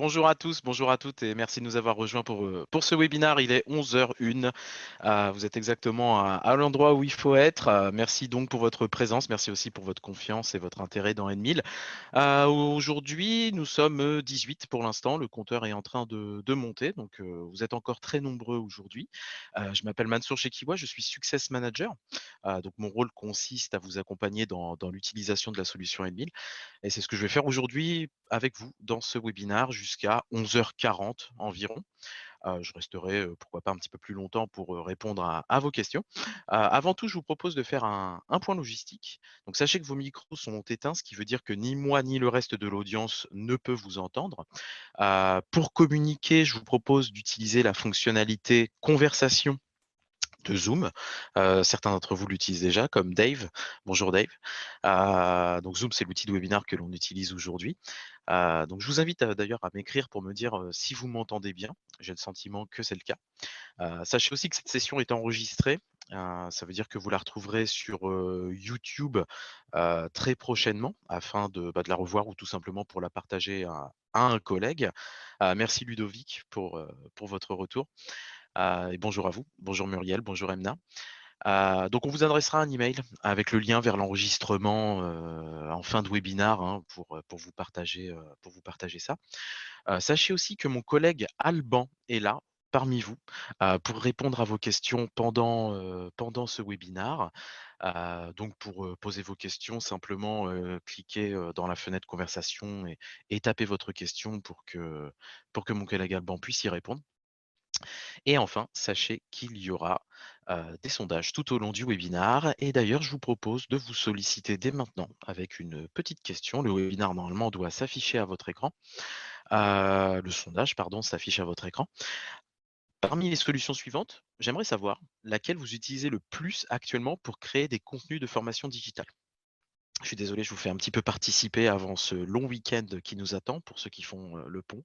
Bonjour à tous, bonjour à toutes et merci de nous avoir rejoints pour ce webinaire. Il est 11h01. Vous êtes exactement à l'endroit où il faut être. Merci donc pour votre présence. Merci aussi pour votre confiance et votre intérêt dans N1000. Aujourd'hui, nous sommes 18 pour l'instant. Le compteur est en train de monter. Donc, vous êtes encore très nombreux aujourd'hui. Je m'appelle Mansour Chekiwa, je suis Success Manager. Donc, mon rôle consiste à vous accompagner dans l'utilisation de la solution N1000. Et c'est ce que je vais faire aujourd'hui avec vous dans ce webinaire jusqu'à 11h40 environ. Je resterai, pourquoi pas un petit peu plus longtemps pour répondre à vos questions. Avant tout, je vous propose de faire un point logistique. Donc sachez que vos micros sont éteints, ce qui veut dire que ni moi ni le reste de l'audience ne peut vous entendre. Pour communiquer, je vous propose d'utiliser la fonctionnalité conversation de Zoom. Certains d'entre vous l'utilisent déjà, comme Dave. Bonjour Dave. Donc Zoom, c'est l'outil de webinaire que l'on utilise aujourd'hui. Donc je vous invite d'ailleurs à m'écrire pour me dire si vous m'entendez bien. J'ai le sentiment que c'est le cas. Sachez aussi que cette session est enregistrée. Ça veut dire que vous la retrouverez sur YouTube très prochainement afin de la revoir ou tout simplement pour la partager à un collègue. Merci Ludovic pour votre retour. Et bonjour à vous. Bonjour Muriel, bonjour Emna. Donc on vous adressera un email avec le lien vers l'enregistrement en fin de webinaire pour vous partager ça. Sachez aussi que mon collègue Alban est là parmi vous pour répondre à vos questions pendant ce webinaire. Donc pour poser vos questions, simplement cliquez dans la fenêtre conversation et tapez votre question pour que mon collègue Alban puisse y répondre. Et enfin, sachez qu'il y aura des sondages tout au long du webinaire. Et d'ailleurs, je vous propose de vous solliciter dès maintenant avec une petite question. Le webinaire, normalement, doit s'afficher à votre écran. Le sondage, pardon, s'affiche à votre écran. Parmi les solutions suivantes, j'aimerais savoir laquelle vous utilisez le plus actuellement pour créer des contenus de formation digitale. Je suis désolé, je vous fais un petit peu participer avant ce long week-end qui nous attend pour ceux qui font le pont.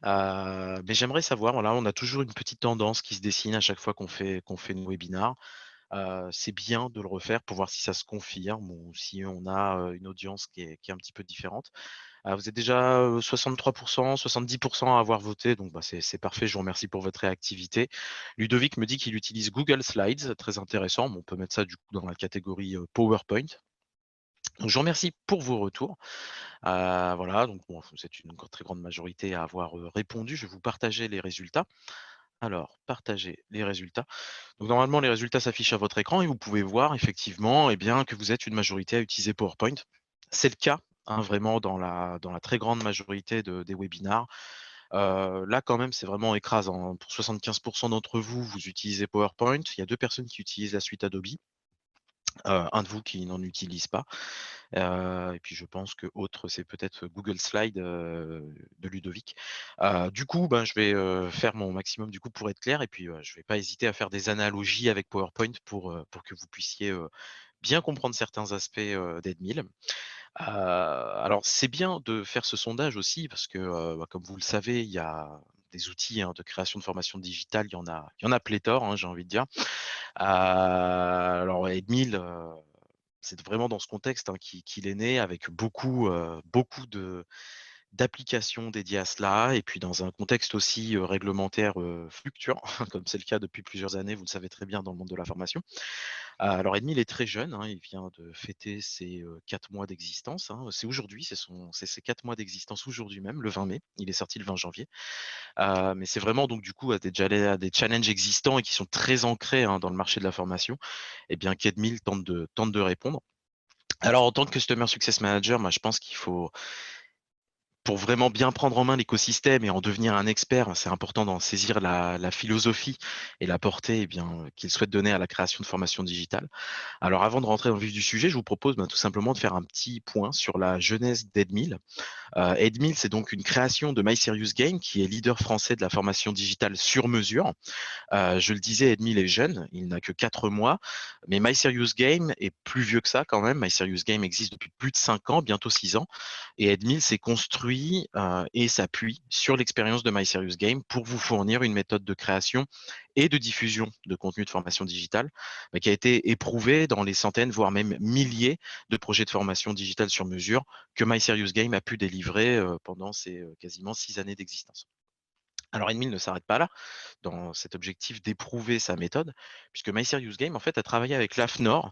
Mais j'aimerais savoir, voilà, on a toujours une petite tendance qui se dessine à chaque fois qu'on fait nos webinars. C'est bien de le refaire pour voir si ça se confirme ou si on a une audience qui est un petit peu différente. Vous êtes déjà 63%, 70% à avoir voté, donc bah, c'est parfait. Je vous remercie pour votre réactivité. Ludovic me dit qu'il utilise Google Slides, très intéressant. Bon, on peut mettre ça du coup dans la catégorie PowerPoint. Donc, je vous remercie pour vos retours. Voilà, donc bon, vous êtes une très grande majorité à avoir répondu. Je vais vous partager les résultats. Alors, partager les résultats. Donc, normalement, les résultats s'affichent à votre écran et vous pouvez voir effectivement que vous êtes une majorité à utiliser PowerPoint. C'est le cas, hein, vraiment, dans la très grande majorité des webinars. Là, quand même, c'est vraiment écrasant. Pour 75% d'entre vous, vous utilisez PowerPoint. Il y a 2 personnes qui utilisent la suite Adobe. Un de vous qui n'en utilise pas. Et puis je pense que autre, c'est peut-être Google Slide de Ludovic. Du coup, ben, je vais faire mon maximum du coup pour être clair et puis je ne vais pas hésiter à faire des analogies avec PowerPoint pour que vous puissiez bien comprendre certains aspects d'Edmil. Alors c'est bien de faire ce sondage aussi parce que bah, comme vous le savez, il y a des outils de création de formation digitale, il y en a pléthore, hein, j'ai envie de dire. Alors Edmil, c'est vraiment dans ce contexte qu'il est né avec beaucoup d'applications dédiées à cela et puis dans un contexte aussi réglementaire fluctuant, comme c'est le cas depuis plusieurs années, vous le savez très bien dans le monde de la formation. Alors Edmil est très jeune, hein, il vient de fêter ses 4 mois d'existence. Hein. C'est aujourd'hui, c'est ses 4 mois d'existence aujourd'hui même, le 20 mai. Il est sorti le 20 janvier. Mais c'est vraiment donc du coup à des challenges existants et qui sont très ancrés dans le marché de la formation, et bien qu'Edmil tente de répondre. Alors en tant que Customer Success Manager, moi, je pense qu'il faut, pour vraiment bien prendre en main l'écosystème et en devenir un expert, c'est important d'en saisir la philosophie et la portée qu'il souhaite donner à la création de formations digitales. Alors avant de rentrer dans le vif du sujet, je vous propose tout simplement de faire un petit point sur la jeunesse d'Edmil. Edmil, c'est donc une création de My Serious Game qui est leader français de la formation digitale sur mesure. Je le disais, Edmil est jeune, il n'a que 4 mois, mais My Serious Game est plus vieux que ça quand même. My Serious Game existe depuis plus de 5 ans, bientôt 6 ans, et Edmil s'est construit et s'appuie sur l'expérience de My Serious Game pour vous fournir une méthode de création et de diffusion de contenu de formation digitale, qui a été éprouvé dans les centaines, voire même milliers de projets de formation digitale sur mesure que My Serious Game a pu délivrer pendant ses quasiment 6 années d'existence. Alors Enmil ne s'arrête pas là, dans cet objectif d'éprouver sa méthode, puisque My Serious Game en fait a travaillé avec l'AFNOR,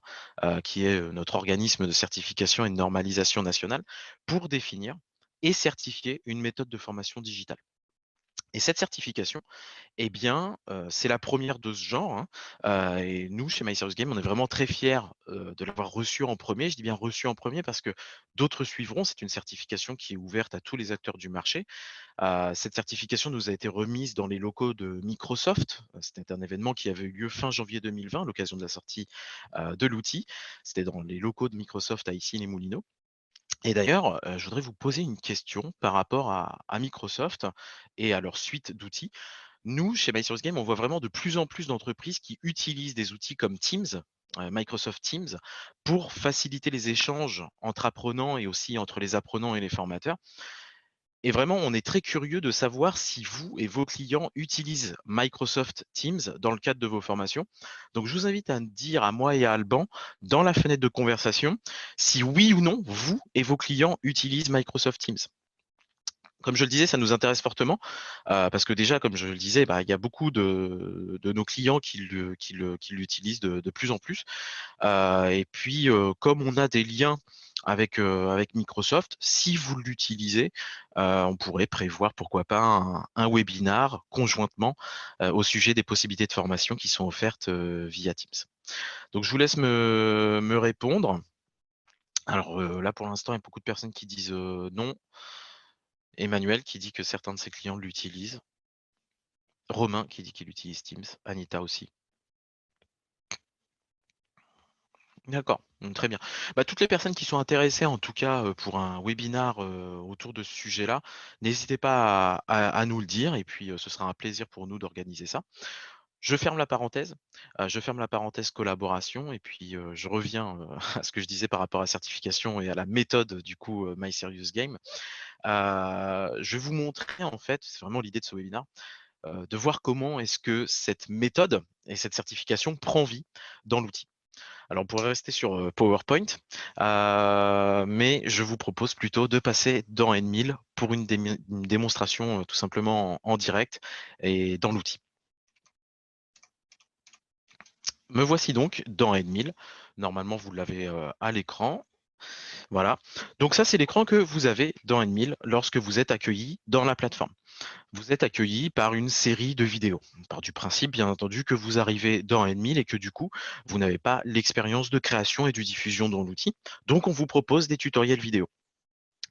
qui est notre organisme de certification et de normalisation nationale, pour définir et certifier une méthode de formation digitale. Et cette certification, eh bien, c'est la première de ce genre, hein, et nous, chez My Serious Game, on est vraiment très fiers, de l'avoir reçue en premier. Je dis bien reçue en premier parce que d'autres suivront. C'est une certification qui est ouverte à tous les acteurs du marché. Cette certification nous a été remise dans les locaux de Microsoft. C'était un événement qui avait eu lieu fin janvier 2020, à l'occasion de la sortie, de l'outil. C'était dans les locaux de Microsoft à Issy-les-Moulineaux. Et d'ailleurs, je voudrais vous poser une question par rapport à Microsoft et à leur suite d'outils. Nous, chez My Serious Game, on voit vraiment de plus en plus d'entreprises qui utilisent des outils comme Teams, Microsoft Teams, pour faciliter les échanges entre apprenants et aussi entre les apprenants et les formateurs. Et vraiment, on est très curieux de savoir si vous et vos clients utilisent Microsoft Teams dans le cadre de vos formations. Donc, je vous invite à dire à moi et à Alban, dans la fenêtre de conversation, si oui ou non, vous et vos clients utilisent Microsoft Teams. Comme je le disais, ça nous intéresse fortement parce que déjà, comme je le disais, il y a beaucoup de nos clients qui l'utilisent de plus en plus. Et puis, comme on a des liens avec Microsoft, si vous l'utilisez, on pourrait prévoir, pourquoi pas, un webinar conjointement au sujet des possibilités de formation qui sont offertes via Teams. Donc, je vous laisse me répondre. Alors là, pour l'instant, il y a beaucoup de personnes qui disent non. Emmanuel qui dit que certains de ses clients l'utilisent. Romain qui dit qu'il utilise Teams. Anita aussi. D'accord, très bien. Toutes les personnes qui sont intéressées, en tout cas, pour un webinar, autour de ce sujet-là, n'hésitez pas à nous le dire et puis, ce sera un plaisir pour nous d'organiser ça. Je ferme la parenthèse, collaboration et puis, je reviens, à ce que je disais par rapport à la certification et à la méthode, du coup, My Serious Game. Je vais vous montrer, en fait, c'est vraiment l'idée de ce webinaire, de voir comment est-ce que cette méthode et cette certification prend vie dans l'outil. Alors, on pourrait rester sur PowerPoint, mais je vous propose plutôt de passer dans N1000 pour une démonstration tout simplement en direct et dans l'outil. Me voici donc dans N1000. Normalement, vous l'avez à l'écran. Voilà. Donc ça, c'est l'écran que vous avez dans N1000 lorsque vous êtes accueilli dans la plateforme. Vous êtes accueilli par une série de vidéos. On part du principe, bien entendu, que vous arrivez dans N1000 et que du coup, vous n'avez pas l'expérience de création et de diffusion dans l'outil. Donc, on vous propose des tutoriels vidéo.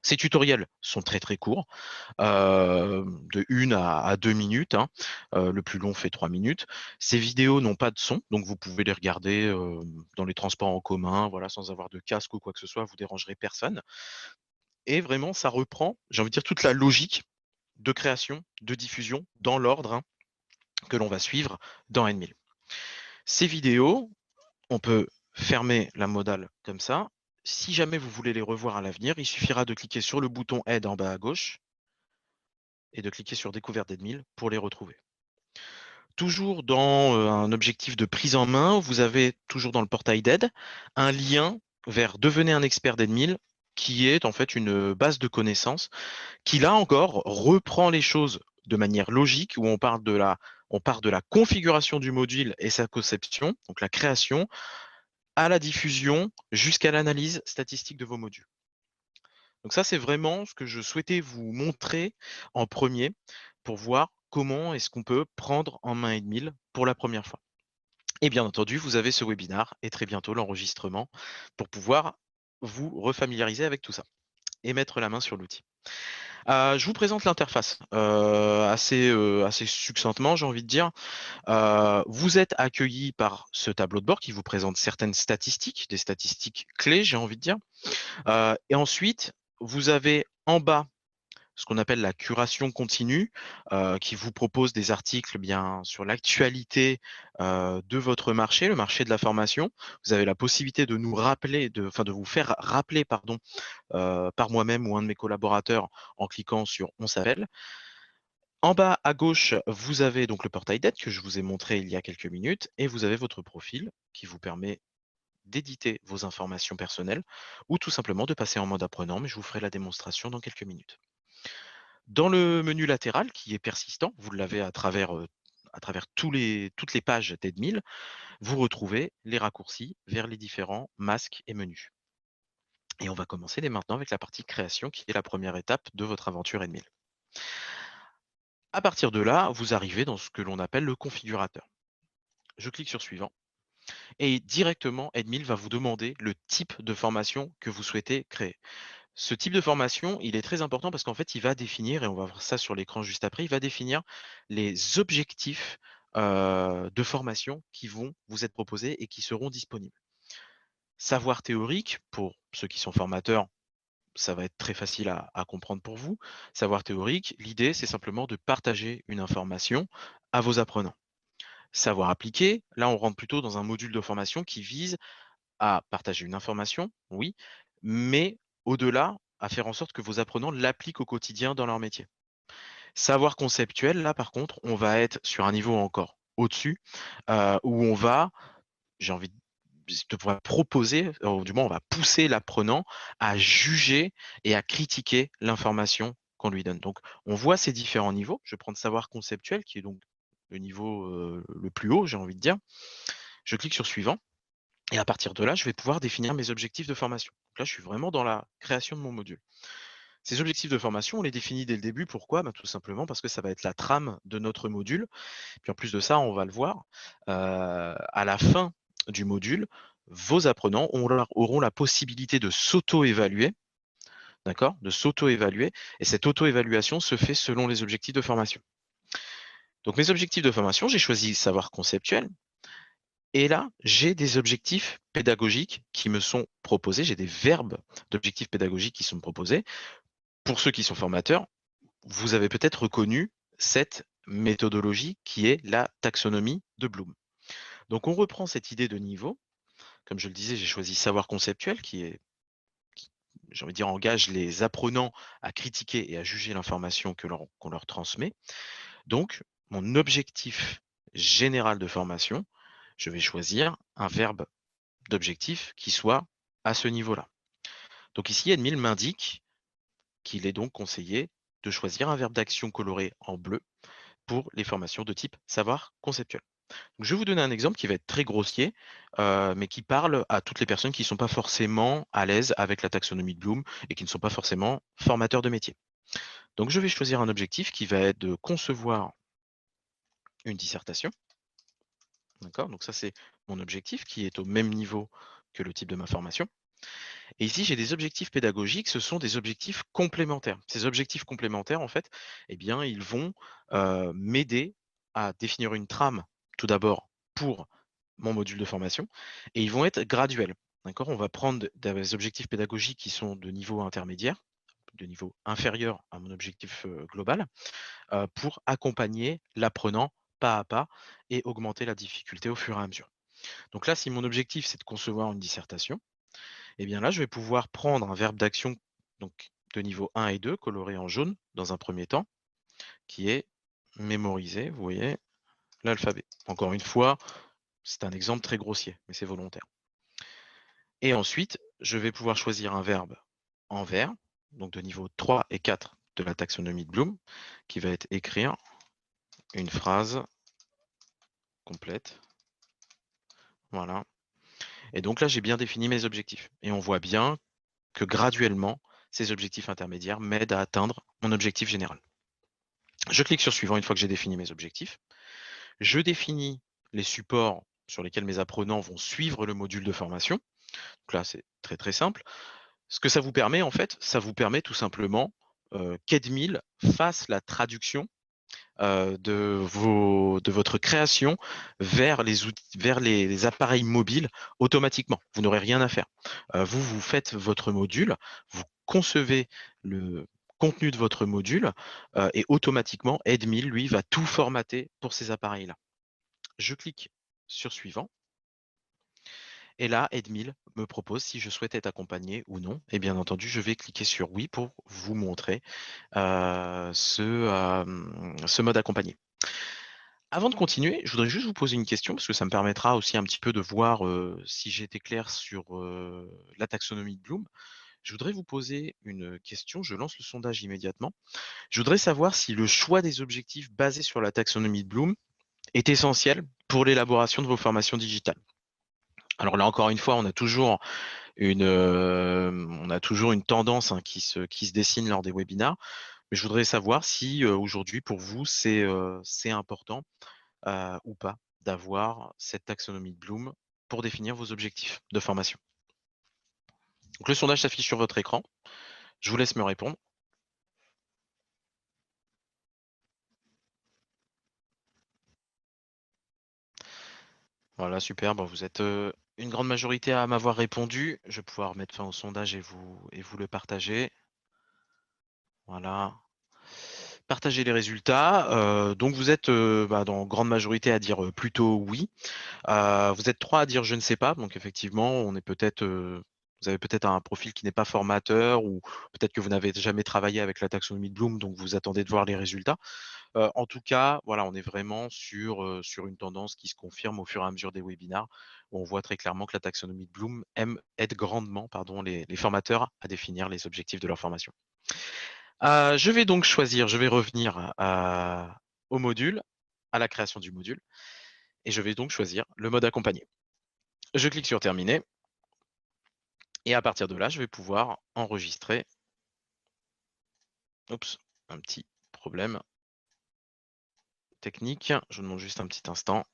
Ces tutoriels sont très très courts, de 1 à 2 minutes. Hein. Le plus long fait 3 minutes. Ces vidéos n'ont pas de son, donc vous pouvez les regarder dans les transports en commun, voilà, sans avoir de casque ou quoi que ce soit, vous dérangerez personne. Et vraiment, ça reprend, j'ai envie de dire, toute la logique de création, de diffusion dans l'ordre que l'on va suivre dans N1000. Ces vidéos, on peut fermer la modale comme ça. Si jamais vous voulez les revoir à l'avenir, il suffira de cliquer sur le bouton Aide en bas à gauche et de cliquer sur Découverte d'N1000 pour les retrouver. Toujours dans un objectif de prise en main, vous avez toujours dans le portail d'aide un lien vers Devenez un expert d'N1000 qui est en fait une base de connaissances qui là encore reprend les choses de manière logique où on part de la configuration du module et sa conception, donc la création, à la diffusion jusqu'à l'analyse statistique de vos modules. Donc ça, c'est vraiment ce que je souhaitais vous montrer en premier pour voir comment est-ce qu'on peut prendre en main N1000 pour la première fois. Et bien entendu, vous avez ce webinar et très bientôt l'enregistrement pour pouvoir vous refamiliariser avec tout ça et mettre la main sur l'outil. Je vous présente l'interface assez succinctement, j'ai envie de dire. Vous êtes accueilli par ce tableau de bord qui vous présente certaines statistiques, des statistiques clés, j'ai envie de dire. Et ensuite, vous avez en bas ce qu'on appelle la curation continue, qui vous propose des articles bien sur l'actualité de votre marché, le marché de la formation. Vous avez la possibilité de nous rappeler, de vous faire rappeler, pardon, par moi-même ou un de mes collaborateurs en cliquant sur On s'appelle. En bas à gauche, vous avez donc le portail d'aide que je vous ai montré il y a quelques minutes et vous avez votre profil qui vous permet d'éditer vos informations personnelles ou tout simplement de passer en mode apprenant, mais je vous ferai la démonstration dans quelques minutes. Dans le menu latéral qui est persistant, vous l'avez à travers toutes les pages d'Edmil, vous retrouvez les raccourcis vers les différents masques et menus. Et on va commencer dès maintenant avec la partie création qui est la première étape de votre aventure Edmil. À partir de là, vous arrivez dans ce que l'on appelle le configurateur. Je clique sur suivant et directement Edmil va vous demander le type de formation que vous souhaitez créer. Ce type de formation, il est très important parce qu'en fait, il va définir, et on va voir ça sur l'écran juste après, il va définir les objectifs de formation qui vont vous être proposés et qui seront disponibles. Savoir théorique, pour ceux qui sont formateurs, ça va être très facile à comprendre pour vous. Savoir théorique, l'idée, c'est simplement de partager une information à vos apprenants. Savoir appliqué, là, on rentre plutôt dans un module de formation qui vise à partager une information, oui, mais au-delà, à faire en sorte que vos apprenants l'appliquent au quotidien dans leur métier. Savoir conceptuel, là, par contre, on va être sur un niveau encore au-dessus, où on va, j'ai envie de pouvoir proposer, ou du moins on va pousser l'apprenant à juger et à critiquer l'information qu'on lui donne. Donc, on voit ces différents niveaux. Je vais prendre savoir conceptuel, qui est donc le niveau le plus haut, j'ai envie de dire. Je clique sur suivant. Et à partir de là, je vais pouvoir définir mes objectifs de formation. Donc là, je suis vraiment dans la création de mon module. Ces objectifs de formation, on les définit dès le début. Pourquoi? Tout simplement parce que ça va être la trame de notre module. Puis en plus de ça, on va le voir, à la fin du module, vos apprenants auront la possibilité de s'auto-évaluer, d'accord? De s'auto-évaluer. Et cette auto-évaluation se fait selon les objectifs de formation. Donc mes objectifs de formation, j'ai choisi savoir conceptuel. Et là, j'ai des objectifs pédagogiques qui me sont proposés, j'ai des verbes d'objectifs pédagogiques qui sont proposés. Pour ceux qui sont formateurs, vous avez peut-être reconnu cette méthodologie qui est la taxonomie de Bloom. Donc on reprend cette idée de niveau. Comme je le disais, j'ai choisi savoir conceptuel qui, j'ai envie de dire, engage les apprenants à critiquer et à juger l'information qu'on leur transmet. Donc, mon objectif général de formation, je vais choisir un verbe d'objectif qui soit à ce niveau-là. Donc ici, Edmil m'indique qu'il est donc conseillé de choisir un verbe d'action coloré en bleu pour les formations de type savoir conceptuel. Donc, je vais vous donner un exemple qui va être très grossier, mais qui parle à toutes les personnes qui ne sont pas forcément à l'aise avec la taxonomie de Bloom et qui ne sont pas forcément formateurs de métier. Donc je vais choisir un objectif qui va être de concevoir une dissertation. D'accord? Donc ça, c'est mon objectif qui est au même niveau que le type de ma formation. Et ici, j'ai des objectifs pédagogiques, ce sont des objectifs complémentaires. Ces objectifs complémentaires, en fait, eh bien, ils vont m'aider à définir une trame, tout d'abord, pour mon module de formation, et ils vont être graduels. D'accord? On va prendre des objectifs pédagogiques qui sont de niveau intermédiaire, de niveau inférieur à mon objectif global, pour accompagner l'apprenant pas à pas et augmenter la difficulté au fur et à mesure. Donc là, si mon objectif, c'est de concevoir une dissertation, eh bien là, je vais pouvoir prendre un verbe d'action donc de niveau 1 et 2, coloré en jaune dans un premier temps, qui est mémoriser, vous voyez, l'alphabet. Encore une fois, c'est un exemple très grossier, mais c'est volontaire. Et ensuite, je vais pouvoir choisir un verbe en vert, donc de niveau 3 et 4 de la taxonomie de Bloom, qui va être écrire une phrase complète. Voilà. Et donc là, j'ai bien défini mes objectifs. Et on voit bien que graduellement, ces objectifs intermédiaires m'aident à atteindre mon objectif général. Je clique sur suivant une fois que j'ai défini mes objectifs. Je définis les supports sur lesquels mes apprenants vont suivre le module de formation. Donc là, c'est très très simple. Ce que ça vous permet, en fait, ça vous permet tout simplement qu'Edmil fasse la traduction de votre création vers les appareils mobiles automatiquement. Vous n'aurez rien à faire. Vous faites votre module, vous concevez le contenu de votre module et automatiquement, Edmil, lui, va tout formater pour ces appareils-là. Je clique sur suivant. Et là, Edmile me propose si je souhaite être accompagné ou non. Et bien entendu, je vais cliquer sur oui pour vous montrer ce mode accompagné. Avant de continuer, je voudrais juste vous poser une question parce que ça me permettra aussi un petit peu de voir si j'ai été clair sur la taxonomie de Bloom. Je voudrais vous poser une question, je lance le sondage immédiatement. Je voudrais savoir si le choix des objectifs basés sur la taxonomie de Bloom est essentiel pour l'élaboration de vos formations digitales. Alors là, encore une fois, on a toujours une tendance qui se dessine lors des webinars, mais je voudrais savoir si aujourd'hui, pour vous, c'est important ou pas d'avoir cette taxonomie de Bloom pour définir vos objectifs de formation. Donc, le sondage s'affiche sur votre écran. Je vous laisse me répondre. Voilà, super. Bon, vous êtes une grande majorité à m'avoir répondu. Je vais pouvoir mettre fin au sondage et vous le partager. Voilà. Partagez les résultats. Donc, vous êtes dans grande majorité à dire plutôt oui. Vous êtes trois à dire je ne sais pas. Donc, effectivement, on est peut-être, vous avez peut-être un profil qui n'est pas formateur ou peut-être que vous n'avez jamais travaillé avec la taxonomie de Bloom, donc vous attendez de voir les résultats. En tout cas, voilà, on est vraiment sur une tendance qui se confirme au fur et à mesure des webinars, où on voit très clairement que la taxonomie de Bloom aide grandement les formateurs à définir les objectifs de leur formation. Je vais donc choisir, je vais revenir au module, à la création du module, et je vais donc choisir le mode accompagné. Je clique sur terminer, et à partir de là, je vais pouvoir enregistrer. Oups, un petit problème technique, je vous demande juste un petit instant.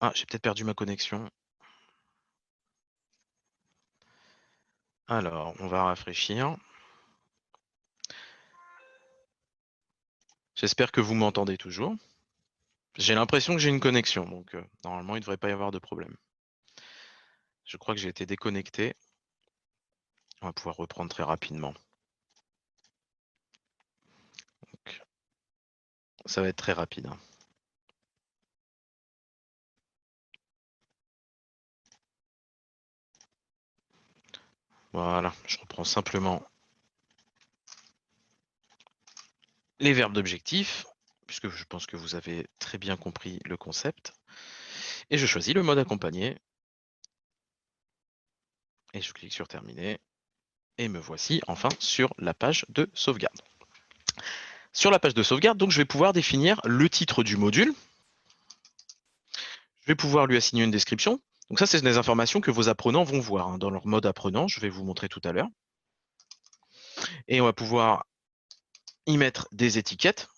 Ah, j'ai peut-être perdu ma connexion. Alors, on va rafraîchir. J'espère que vous m'entendez toujours. J'ai l'impression que j'ai une connexion, donc normalement, il ne devrait pas y avoir de problème. Je crois que j'ai été déconnecté. On va pouvoir reprendre très rapidement. Donc, ça va être très rapide, hein. Voilà, je reprends simplement les verbes d'objectif, puisque je pense que vous avez très bien compris le concept. Et je choisis le mode accompagné. Et je clique sur terminer. Et me voici enfin sur la page de sauvegarde. Sur la page de sauvegarde, donc, je vais pouvoir définir le titre du module. Je vais pouvoir lui assigner une description. Donc ça, c'est des informations que vos apprenants vont voir hein, dans leur mode apprenant. Je vais vous montrer tout à l'heure. Et on va pouvoir y mettre des étiquettes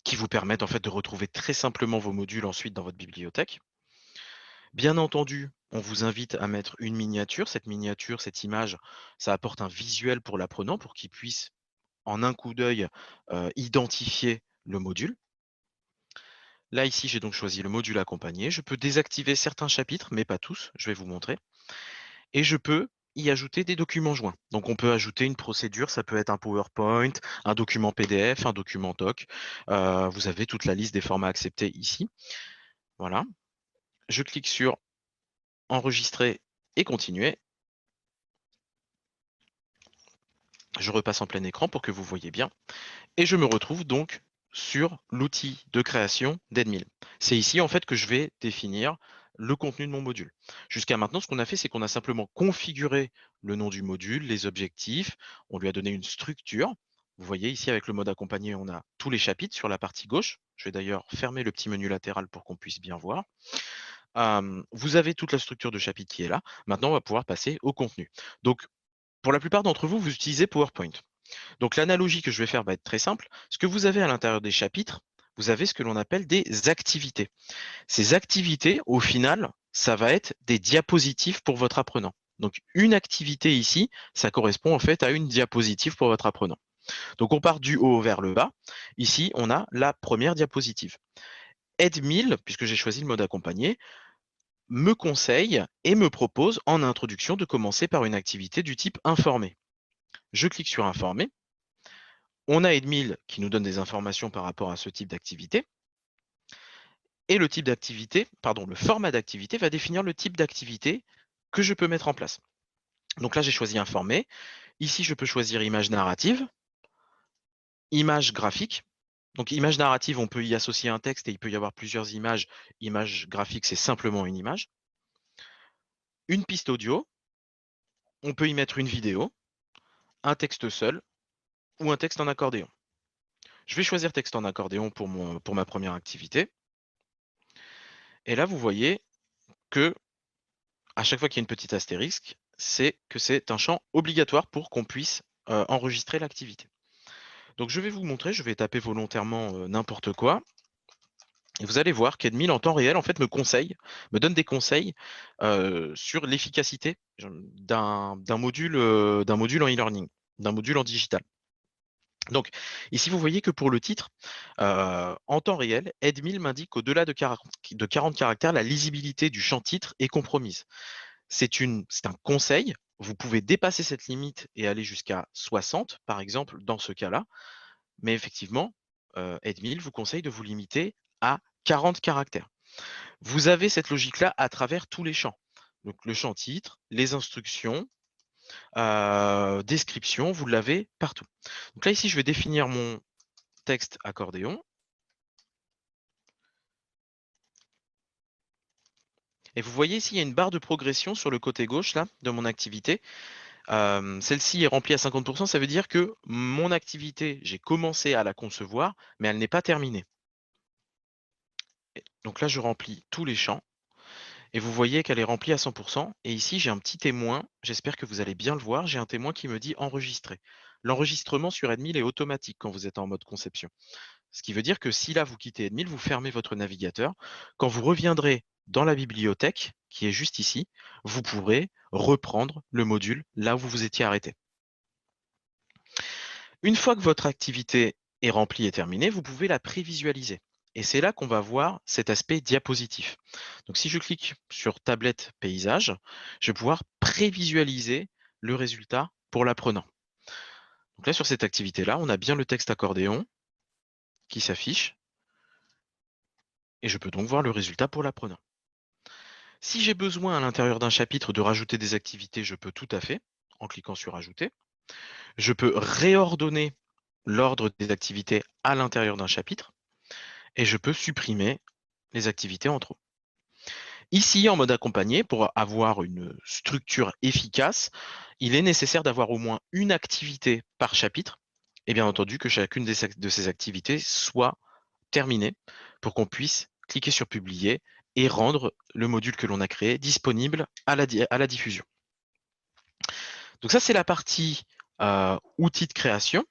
qui vous permettent en fait de retrouver très simplement vos modules ensuite dans votre bibliothèque. Bien entendu, on vous invite à mettre une miniature. Cette miniature, cette image, ça apporte un visuel pour l'apprenant pour qu'il puisse en un coup d'œil identifier le module. Là, ici, j'ai donc choisi le module accompagné. Je peux désactiver certains chapitres, mais pas tous. Je vais vous montrer. Et je peux y ajouter des documents joints. Donc, on peut ajouter une procédure. Ça peut être un PowerPoint, un document PDF, un document doc. Vous avez toute la liste des formats acceptés ici. Voilà. Je clique sur enregistrer et continuer. Je repasse en plein écran pour que vous voyez bien. Et je me retrouve donc sur l'outil de création d'Edmile. C'est ici en fait que je vais définir le contenu de mon module. Jusqu'à maintenant, ce qu'on a fait, c'est qu'on a simplement configuré le nom du module, les objectifs, on lui a donné une structure. Vous voyez ici avec le mode accompagné, on a tous les chapitres sur la partie gauche. Je vais d'ailleurs fermer le petit menu latéral pour qu'on puisse bien voir. Vous avez toute la structure de chapitre qui est là. Maintenant, on va pouvoir passer au contenu. Donc, pour la plupart d'entre vous, vous utilisez PowerPoint. Donc l'analogie que je vais faire va être très simple. Ce que vous avez à l'intérieur des chapitres, vous avez ce que l'on appelle des activités. Ces activités, au final, ça va être des diapositives pour votre apprenant. Donc une activité ici, ça correspond en fait à une diapositive pour votre apprenant. Donc on part du haut vers le bas. Ici, on a la première diapositive. Edmile, puisque j'ai choisi le mode accompagné, me conseille et me propose en introduction de commencer par une activité du type informer. Je clique sur informer. On a Edmile qui nous donne des informations par rapport à ce type d'activité. Et le type d'activité, pardon, le format d'activité va définir le type d'activité que je peux mettre en place. Donc là, j'ai choisi informer. Ici, je peux choisir image narrative, image graphique. Donc image narrative, on peut y associer un texte et il peut y avoir plusieurs images. Image graphique, c'est simplement une image. Une piste audio, on peut y mettre une vidéo, un texte seul ou un texte en accordéon. Je vais choisir texte en accordéon pour ma première activité. Et là, vous voyez que à chaque fois qu'il y a une petite astérisque, c'est que c'est un champ obligatoire pour qu'on puisse enregistrer l'activité. Donc je vais vous montrer, je vais taper volontairement n'importe quoi. Et vous allez voir qu'Edmil en temps réel en fait me donne des conseils sur l'efficacité d'un module en e-learning, d'un module en digital. Donc ici vous voyez que pour le titre, en temps réel, Edmil m'indique qu'au-delà de 40 caractères, la lisibilité du champ titre est compromise. C'est un conseil. Vous pouvez dépasser cette limite et aller jusqu'à 60, par exemple, dans ce cas-là. Mais effectivement, Edmil vous conseille de vous limiter à 40 caractères. Vous avez cette logique-là à travers tous les champs. Donc le champ titre, les instructions, description, vous l'avez partout. Donc là, ici, je vais définir mon texte accordéon. Et vous voyez ici, il y a une barre de progression sur le côté gauche là, de mon activité. Celle-ci est remplie à 50%, ça veut dire que mon activité, j'ai commencé à la concevoir, mais elle n'est pas terminée. Donc là, je remplis tous les champs et vous voyez qu'elle est remplie à 100%. Et ici, j'ai un petit témoin, j'espère que vous allez bien le voir, j'ai un témoin qui me dit enregistrer. L'enregistrement sur Edmil est automatique quand vous êtes en mode conception. Ce qui veut dire que si là, vous quittez Edmil, vous fermez votre navigateur. Quand vous reviendrez dans la bibliothèque, qui est juste ici, vous pourrez reprendre le module là où vous vous étiez arrêté. Une fois que votre activité est remplie et terminée, vous pouvez la prévisualiser. Et c'est là qu'on va voir cet aspect diapositif. Donc si je clique sur tablette paysage, je vais pouvoir prévisualiser le résultat pour l'apprenant. Donc là, sur cette activité-là, on a bien le texte accordéon qui s'affiche. Et je peux donc voir le résultat pour l'apprenant. Si j'ai besoin à l'intérieur d'un chapitre de rajouter des activités, je peux tout à fait, en cliquant sur ajouter. Je peux réordonner l'ordre des activités à l'intérieur d'un chapitre. Et je peux supprimer les activités en trop. Ici, en mode accompagné, pour avoir une structure efficace, il est nécessaire d'avoir au moins une activité par chapitre, et bien entendu que chacune de ces activités soit terminée pour qu'on puisse cliquer sur publier et rendre le module que l'on a créé disponible à la diffusion. Donc ça, c'est la partie outils de création.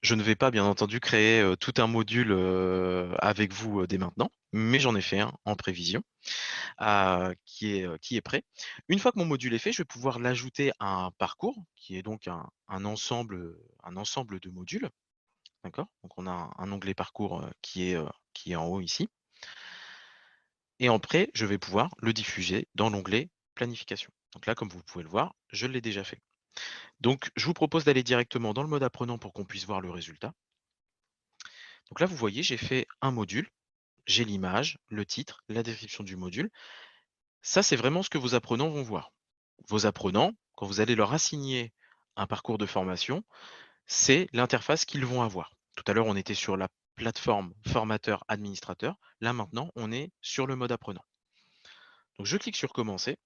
Je ne vais pas, bien entendu, créer tout un module avec vous dès maintenant, mais j'en ai fait un en prévision qui est prêt. Une fois que mon module est fait, je vais pouvoir l'ajouter à un parcours, qui est donc un ensemble de modules. D'accord? Donc on a un onglet parcours qui est en haut ici. Et après, je vais pouvoir le diffuser dans l'onglet planification. Donc là, comme vous pouvez le voir, je l'ai déjà fait. Donc, je vous propose d'aller directement dans le mode apprenant pour qu'on puisse voir le résultat. Donc là, vous voyez, j'ai fait un module, j'ai l'image, le titre, la description du module. Ça, c'est vraiment ce que vos apprenants vont voir. Vos apprenants, quand vous allez leur assigner un parcours de formation, c'est l'interface qu'ils vont avoir. Tout à l'heure, on était sur la plateforme formateur-administrateur. Là, maintenant, on est sur le mode apprenant. Donc, je clique sur commencer.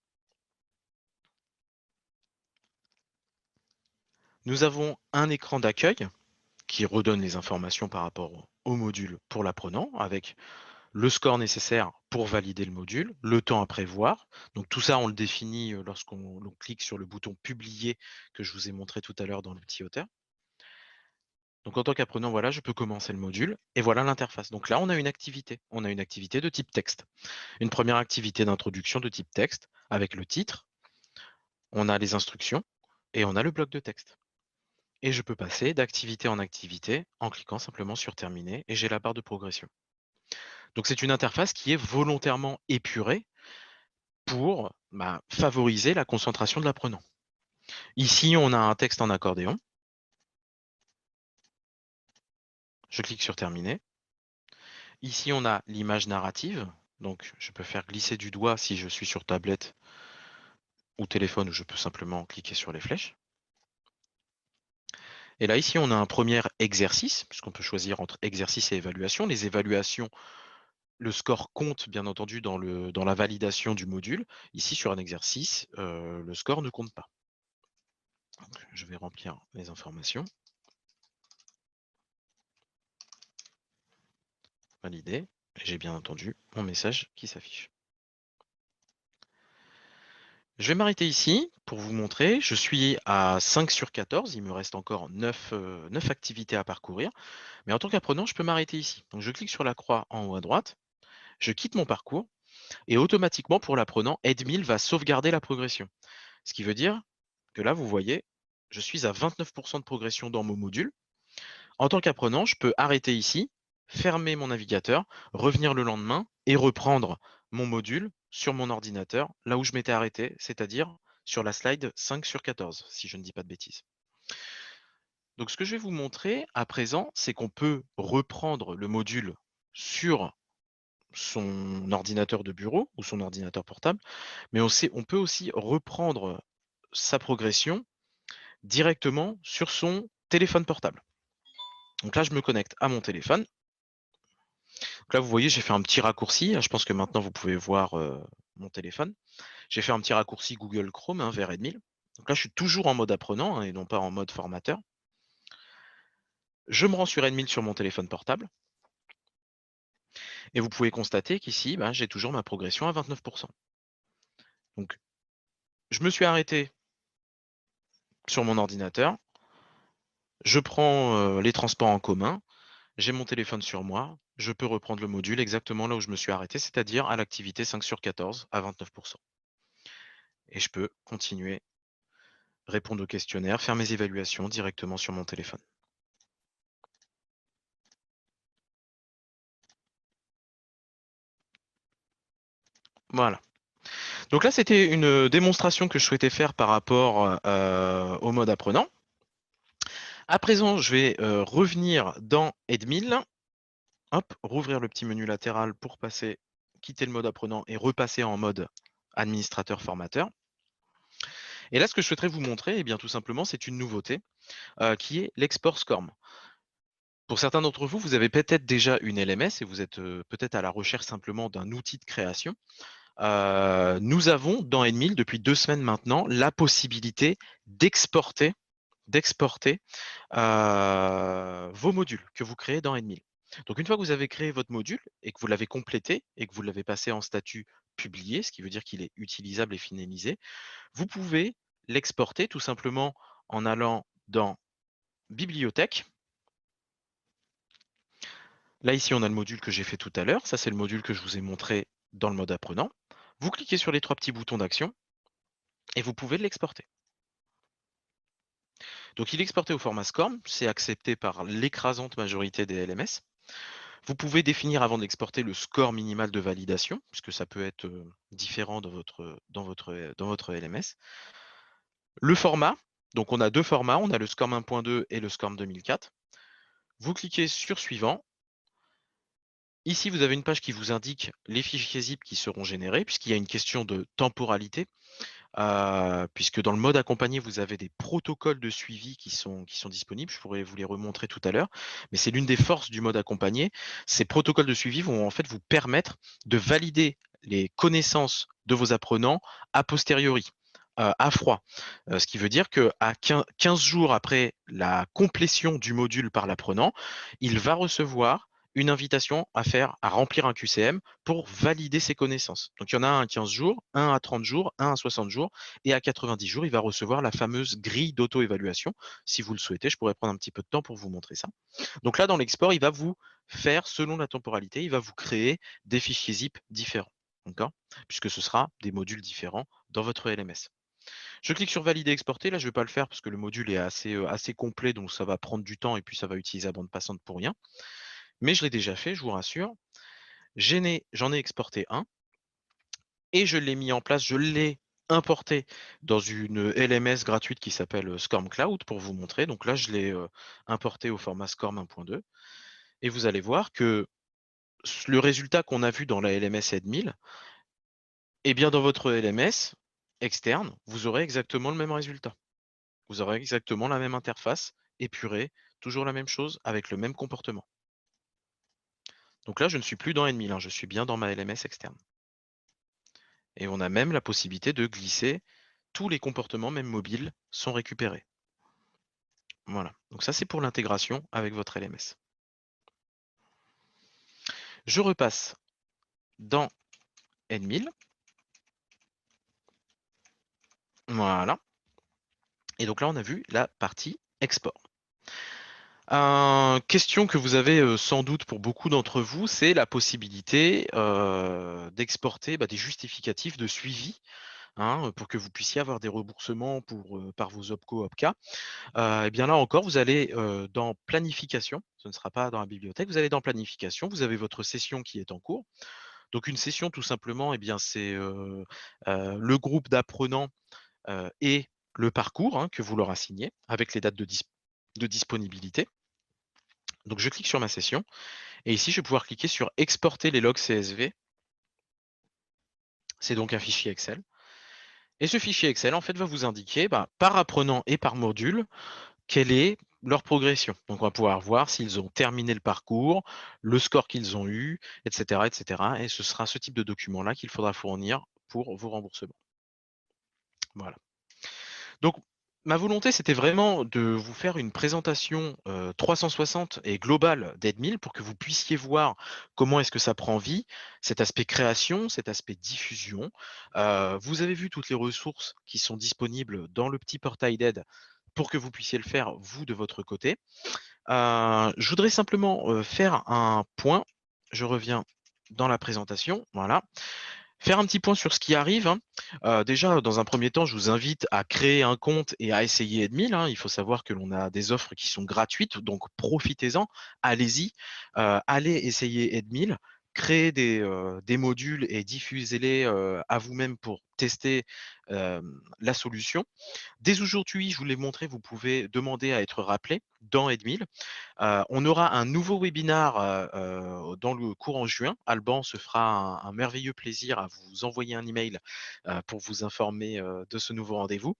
Nous avons un écran d'accueil qui redonne les informations par rapport au module pour l'apprenant avec le score nécessaire pour valider le module, le temps à prévoir. Donc tout ça, on le définit lorsqu'on clique sur le bouton publier que je vous ai montré tout à l'heure dans l'outil auteur. Donc en tant qu'apprenant, voilà, je peux commencer le module et voilà l'interface. Donc là, on a une activité. On a une activité de type texte. Une première activité d'introduction de type texte avec le titre. On a les instructions et on a le bloc de texte. Et je peux passer d'activité en activité en cliquant simplement sur terminer et j'ai la barre de progression. Donc c'est une interface qui est volontairement épurée pour favoriser la concentration de l'apprenant. Ici, on a un texte en accordéon. Je clique sur terminer. Ici, on a l'image narrative Donc, je peux faire glisser du doigt si je suis sur tablette ou téléphone, ou je peux simplement cliquer sur les flèches. Et là, ici, on a un premier exercice, puisqu'on peut choisir entre exercice et évaluation. Les évaluations, le score compte, bien entendu, dans la validation du module. Ici, sur un exercice, le score ne compte pas. Donc, je vais remplir les informations. Valider. Et j'ai bien entendu mon message qui s'affiche. Je vais m'arrêter ici pour vous montrer. Je suis à 5 sur 14. Il me reste encore 9 activités à parcourir. Mais en tant qu'apprenant, je peux m'arrêter ici. Donc, je clique sur la croix en haut à droite. Je quitte mon parcours. Et automatiquement, pour l'apprenant, Edmil va sauvegarder la progression. Ce qui veut dire que là, vous voyez, je suis à 29% de progression dans mon module. En tant qu'apprenant, je peux arrêter ici, fermer mon navigateur, revenir le lendemain et reprendre mon module sur mon ordinateur, là où je m'étais arrêté, c'est-à-dire sur la slide 5 sur 14, si je ne dis pas de bêtises. Donc ce que je vais vous montrer à présent, c'est qu'on peut reprendre le module sur son ordinateur de bureau ou son ordinateur portable, mais on peut aussi reprendre sa progression directement sur son téléphone portable. Donc là, je me connecte à mon téléphone. Donc là, vous voyez, j'ai fait un petit raccourci. Je pense que maintenant, vous pouvez voir mon téléphone. J'ai fait un petit raccourci Google Chrome vers Edmil. Donc là, je suis toujours en mode apprenant et non pas en mode formateur. Je me rends sur Edmil sur mon téléphone portable. Et vous pouvez constater qu'ici, j'ai toujours ma progression à 29%. Donc, je me suis arrêté sur mon ordinateur. Je prends les transports en commun. J'ai mon téléphone sur moi. Je peux reprendre le module exactement là où je me suis arrêté, c'est-à-dire à l'activité 5 sur 14 à 29%. Et je peux continuer, répondre au questionnaire, faire mes évaluations directement sur mon téléphone. Voilà. Donc là, c'était une démonstration que je souhaitais faire par rapport au mode apprenant. À présent, je vais revenir dans Edmil. Hop, rouvrir le petit menu latéral pour passer, quitter le mode apprenant et repasser en mode administrateur formateur. Et là, ce que je souhaiterais vous montrer, eh bien, tout simplement, c'est une nouveauté qui est l'export SCORM. Pour certains d'entre vous, vous avez peut-être déjà une LMS et vous êtes peut-être à la recherche simplement d'un outil de création. Nous avons dans Edmil, depuis 2 semaines maintenant, la possibilité d'exporter vos modules que vous créez dans Edmil. Donc, une fois que vous avez créé votre module et que vous l'avez complété et que vous l'avez passé en statut publié, ce qui veut dire qu'il est utilisable et finalisé, vous pouvez l'exporter tout simplement en allant dans Bibliothèque. Là, ici, on a le module que j'ai fait tout à l'heure. Ça, c'est le module que je vous ai montré dans le mode apprenant. Vous cliquez sur les 3 petits boutons d'action et vous pouvez l'exporter. Donc, il est exporté au format SCORM. C'est accepté par l'écrasante majorité des LMS. Vous pouvez définir avant de l'exporter le score minimal de validation, puisque ça peut être différent dans votre LMS. Le format, donc on a 2 formats, on a le SCORM 1.2 et le SCORM 2004. Vous cliquez sur suivant. Ici, vous avez une page qui vous indique les fichiers zip qui seront générés, puisqu'il y a une question de temporalité, puisque dans le mode accompagné, vous avez des protocoles de suivi qui sont disponibles. Je pourrais vous les remontrer tout à l'heure, mais c'est l'une des forces du mode accompagné. Ces protocoles de suivi vont en fait vous permettre de valider les connaissances de vos apprenants a posteriori, à froid. Ce qui veut dire qu'à 15 jours après la complétion du module par l'apprenant, il va recevoir une invitation à remplir un QCM pour valider ses connaissances. Donc, il y en a un à 15 jours, un à 30 jours, un à 60 jours, et à 90 jours, il va recevoir la fameuse grille d'auto-évaluation. Si vous le souhaitez, je pourrais prendre un petit peu de temps pour vous montrer ça. Donc là, dans l'export, il va vous faire, selon la temporalité, il va vous créer des fichiers zip différents, d'accord, puisque ce sera des modules différents dans votre LMS. Je clique sur valider, exporter. Là, je ne vais pas le faire parce que le module est assez complet, donc ça va prendre du temps et puis ça va utiliser la bande passante pour rien. Mais je l'ai déjà fait, je vous rassure. J'en ai exporté un et je l'ai mis en place, je l'ai importé dans une LMS gratuite qui s'appelle SCORM Cloud pour vous montrer. Donc là, je l'ai importé au format SCORM 1.2 et vous allez voir que le résultat qu'on a vu dans la LMS Edmil, eh bien dans votre LMS externe, vous aurez exactement le même résultat. Vous aurez exactement la même interface, épurée, toujours la même chose, avec le même comportement. Donc là, je ne suis plus dans Edmil, hein, je suis bien dans ma LMS externe. Et on a même la possibilité de glisser tous les comportements, même mobiles, sont récupérés. Voilà. Donc ça, c'est pour l'intégration avec votre LMS. Je repasse dans Edmil. Voilà. Et donc là, on a vu la partie export. Question que vous avez sans doute pour beaucoup d'entre vous, c'est la possibilité d'exporter des justificatifs de suivi, hein, pour que vous puissiez avoir des remboursements par vos OPCO, OPCA. Et bien là encore, vous allez dans planification, ce ne sera pas dans la bibliothèque, vous allez dans planification, vous avez votre session qui est en cours. Donc une session, tout simplement, c'est le groupe d'apprenants et le parcours, hein, que vous leur assignez avec les dates de disponibilité. Donc je clique sur ma session et ici je vais pouvoir cliquer sur exporter les logs CSV. C'est donc un fichier Excel. Et ce fichier Excel en fait va vous indiquer par apprenant et par module quelle est leur progression. Donc on va pouvoir voir s'ils ont terminé le parcours, le score qu'ils ont eu, etc., etc. Et ce sera ce type de document-là qu'il faudra fournir pour vos remboursements. Voilà. Donc, ma volonté, c'était vraiment de vous faire une présentation 360 et globale d'Edmil pour que vous puissiez voir comment est-ce que ça prend vie, cet aspect création, cet aspect diffusion. Vous avez vu toutes les ressources qui sont disponibles dans le petit portail d'aide pour que vous puissiez le faire, vous, de votre côté. Je voudrais simplement faire un point. Je reviens dans la présentation. Voilà. Faire un petit point sur ce qui arrive, hein. Déjà, dans un premier temps, je vous invite à créer un compte et à essayer Edmil, hein. Il faut savoir que l'on a des offres qui sont gratuites, donc profitez-en, allez-y, allez essayer Edmil, créez des modules et diffusez-les à vous-même pour tester la solution. Dès aujourd'hui, je vous l'ai montré, vous pouvez demander à être rappelé dans Edmil. On aura un nouveau webinar dans le courant juin. Alban se fera un merveilleux plaisir à vous envoyer un email pour vous informer de ce nouveau rendez-vous.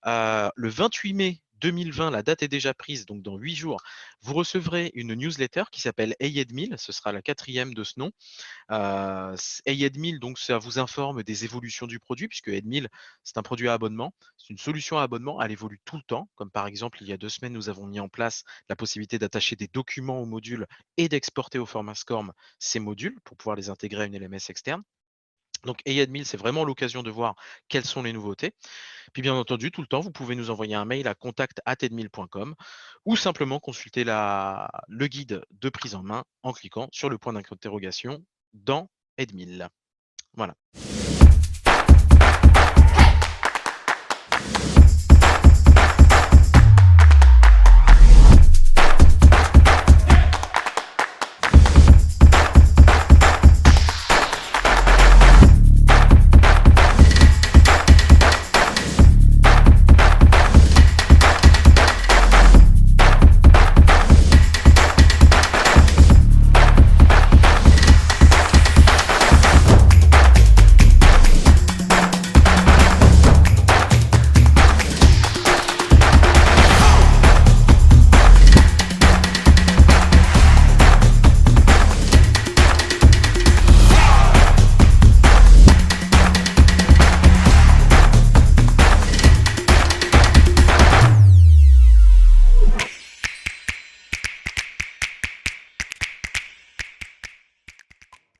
Le 28 mai 2020, la date est déjà prise, donc dans 8 jours, vous recevrez une newsletter qui s'appelle Hey Edmil, ce sera la 4e de ce nom. Hey Edmil, donc ça vous informe des évolutions du produit, puisque Edmil, c'est un produit à abonnement, c'est une solution à abonnement, elle évolue tout le temps, comme par exemple, il y a 2 semaines, nous avons mis en place la possibilité d'attacher des documents aux modules et d'exporter au format SCORM ces modules pour pouvoir les intégrer à une LMS externe. Donc Hey Edmil, c'est vraiment l'occasion de voir quelles sont les nouveautés. Puis bien entendu, tout le temps, vous pouvez nous envoyer un mail à contact@edmil.com ou simplement consulter le guide de prise en main en cliquant sur le point d'interrogation dans Edmil. Voilà.